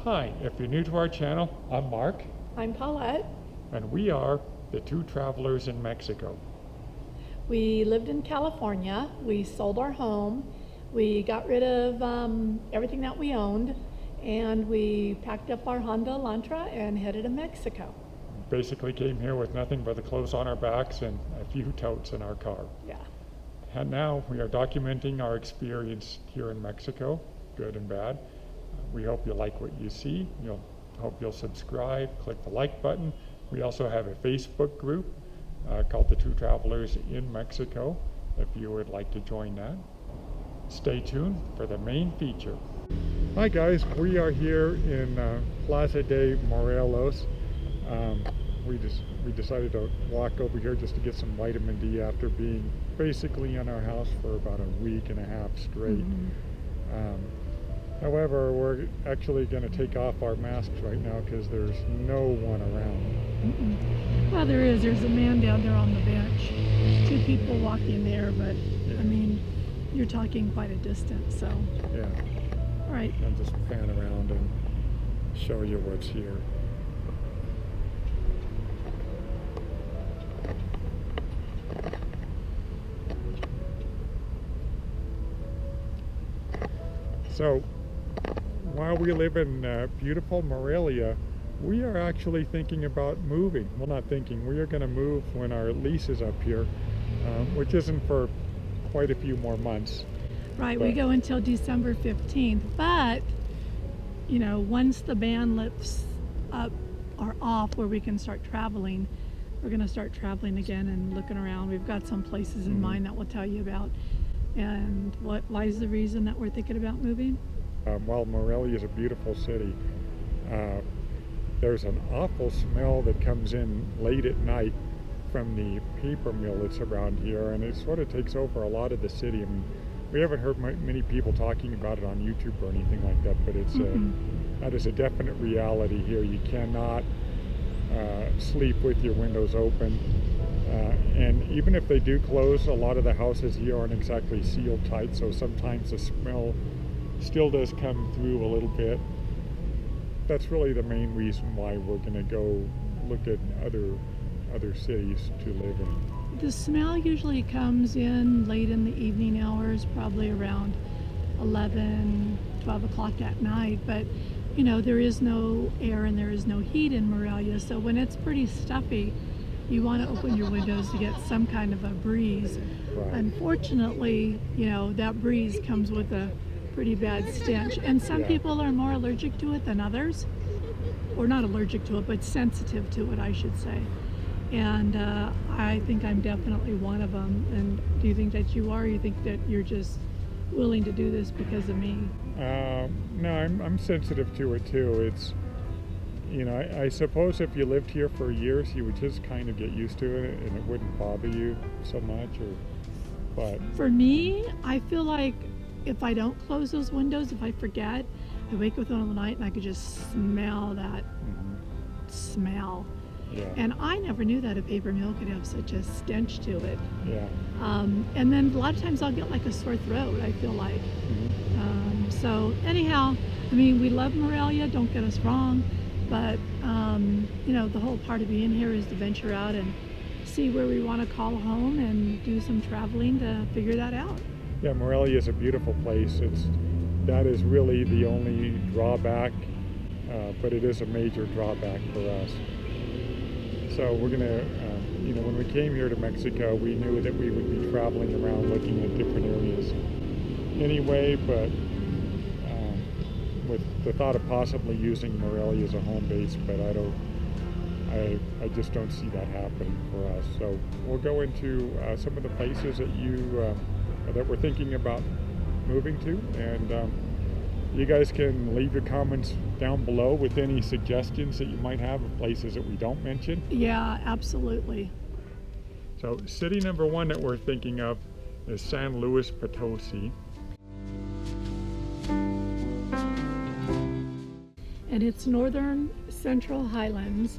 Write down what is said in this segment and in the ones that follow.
Hi, if you're new to our channel, I'm Mark. I'm Paulette. And we are the two travelers in Mexico. We lived in California. We sold our home. We got rid of everything that we owned, and we packed up our Honda Elantra and headed to Mexico. Basically came here with nothing but the clothes on our backs and a few totes in our car. Yeah. And now we are documenting our experience here in Mexico, good and bad. We hope you like what you see. Hope you'll subscribe, click the like button. We also have a Facebook group called the Two Travelers in Mexico, if you would like to join that. Stay tuned for the main feature. Hi guys, we are here in Plaza de Morelos. We decided to walk over here just to get some vitamin D after being basically in our house for about a week and a half straight. However, we're actually going to take off our masks right now because there's no one around. Well, there is. There's a man down there on the bench. Two people walking there, but yeah. I mean, you're talking quite a distance, so. Yeah. All right. I'll just pan around and show you what's here. So, while we live in beautiful Morelia, we are actually thinking about moving. Well, not thinking, we are going to move when our lease is up here, which isn't for quite a few more months. Right, we go until December 15th, but, you know, once the ban lifts up or off where we can start traveling, we're going to start traveling again and looking around. We've got some places in mind that we'll tell you about. And why is the reason that we're thinking about moving? Well, Morelia is a beautiful city. There's an awful smell that comes in late at night from the paper mill that's around here, and it sort of takes over a lot of the city. I mean, we haven't heard many people talking about it on YouTube or anything like that, but it's that is a definite reality here. You cannot sleep with your windows open. And even if they do close, a lot of the houses here aren't exactly sealed tight, so sometimes the smell still does come through a little bit. That's really the main reason why we're going to go look at other cities to live in. The smell usually comes in late in the evening hours, probably around 11, 12 o'clock at night, but you know, there is no air and there is no heat in Morelia, so when it's pretty stuffy, you want to open your windows to get some kind of a breeze. Right. Unfortunately, you know, that breeze comes with a pretty bad stench, and some people are more allergic to it than others, or not allergic to it, but sensitive to it, I should say. And I think I'm definitely one of them. And do you think that you are? Or you think that you're just willing to do this because of me? No, I'm sensitive to it too. It's, you know, I suppose if you lived here for years, you would just kind of get used to it and it wouldn't bother you so much. But for me, I feel like if I don't close those windows, if I forget, I wake up in the middle of the night and I could just smell that smell. Yeah. And I never knew that a paper mill could have such a stench to it. Yeah. And then a lot of times I'll get like a sore throat, I feel like. So anyhow, I mean, we love Morelia, don't get us wrong, but you know, the whole part of being here is to venture out and see where we want to call home and do some traveling to figure that out. Yeah, Morelia is a beautiful place. That is really the only drawback, but it is a major drawback for us. So we're gonna, you know, when we came here to Mexico, we knew that we would be traveling around looking at different areas anyway, but with the thought of possibly using Morelia as a home base, but I just don't see that happening for us. So we'll go into some of the places that we're thinking about moving to, and you guys can leave your comments down below with any suggestions that you might have of places that we don't mention. Yeah, absolutely. So city number one that we're thinking of is San Luis Potosi. And it's northern central highlands.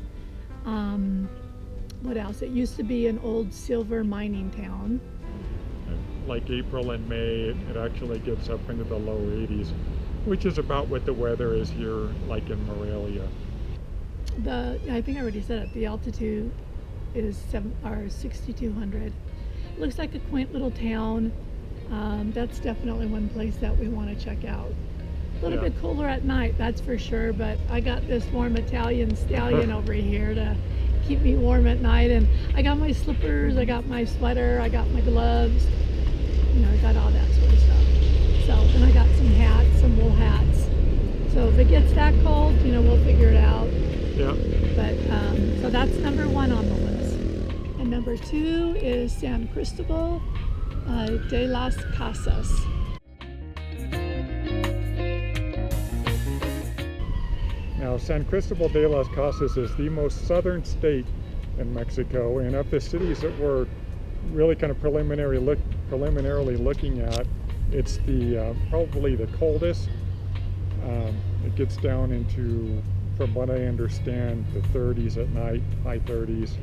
What else? It used to be an old silver mining town. Like April and May, it actually gets up into the low 80s. which is about what the weather is here, like in Morelia. I think I already said it. The altitude is 6,200. Looks like a quaint little town. That's definitely one place that we want to check out. A little bit cooler at night, that's for sure, but I got this warm Italian stallion over here to keep me warm at night, and I got my slippers, I got my sweater, I got my gloves, you know, I got all that sort of stuff. So, and I got some hats, some wool hats. So if it gets that cold, you know, we'll figure it out. Yeah. But, so that's number 1 on the list. And number 2 is San Cristobal de las Casas. Now, San Cristobal de las Casas is the most southern state in Mexico, and of the cities that we're really kind of preliminarily looking at, it's the probably the coldest. It gets down into, from what I understand, the 30s at night, high 30s,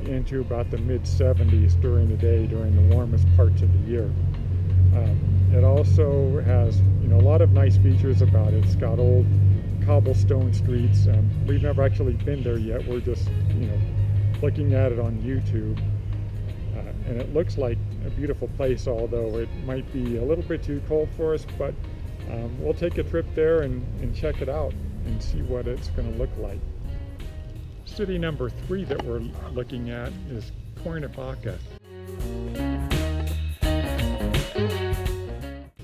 into about the mid 70s during the day, during the warmest parts of the year. It also has, you know, a lot of nice features about it. It's got old cobblestone streets. We've never actually been there yet. We're just, you know, looking at it on YouTube. And it looks like a beautiful place, although it might be a little bit too cold for us, but we'll take a trip there and check it out and see what it's going to look like. City number 3 that we're looking at is Cuernavaca.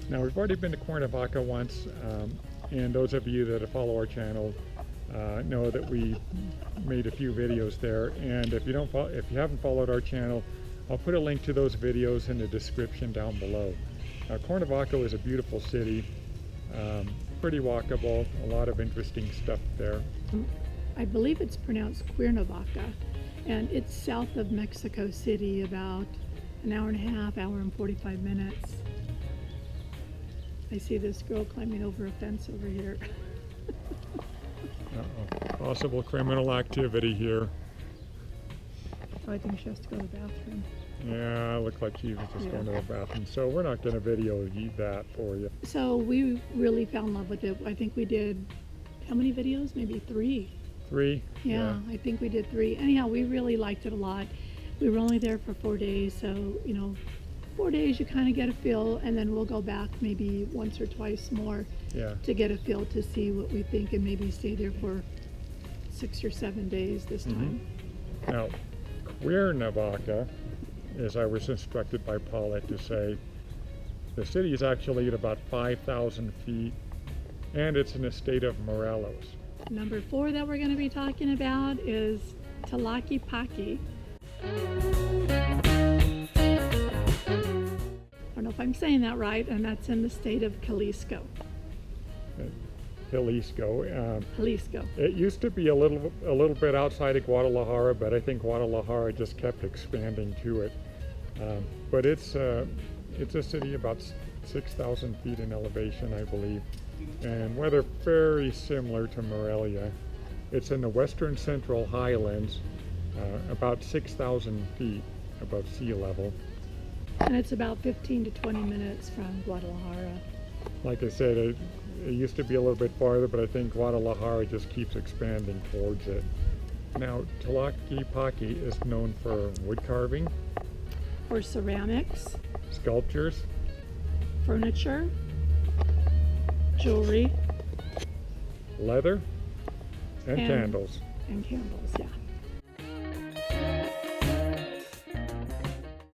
Now, we've already been to Cuernavaca once, and those of you that follow our channel know that we made a few videos there. And if you haven't followed our channel, I'll put a link to those videos in the description down below. Cuernavaca is a beautiful city, pretty walkable, a lot of interesting stuff there. I believe it's pronounced Cuernavaca, and it's south of Mexico City, about an hour and a half, hour and 45 minutes. I see this girl climbing over a fence over here. Possible criminal activity here. Oh, I think she has to go to the bathroom. Yeah, it looked like she was just going to the bathroom. So we're not going to video that for you. So we really fell in love with it. I think we did, how many videos? Maybe 3. 3? Yeah, I think we did 3. Anyhow, we really liked it a lot. We were only there for 4 days, so, you know, 4 days you kind of get a feel, and then we'll go back maybe once or twice more to get a feel to see what we think, and maybe stay there for 6 or 7 days this time. Now, Cuernavaca, as I was instructed by Paulette to say, the city is actually at about 5,000 feet, and it's in the state of Morelos. Number 4 that we're going to be talking about is Tlaquepaque. I don't know if I'm saying that right, and that's in the state of Jalisco. Jalisco. It used to be a little bit outside of Guadalajara, but I think Guadalajara just kept expanding to it. But it's a city about 6,000 feet in elevation, I believe, and weather very similar to Morelia. It's in the western central highlands, about 6,000 feet above sea level. And it's about 15 to 20 minutes from Guadalajara. Like I said, it used to be a little bit farther, but I think Guadalajara just keeps expanding towards it. Now, Tlaquepaque is known for wood carving, for ceramics, sculptures, furniture, jewelry, leather, and candles. And candles, yeah.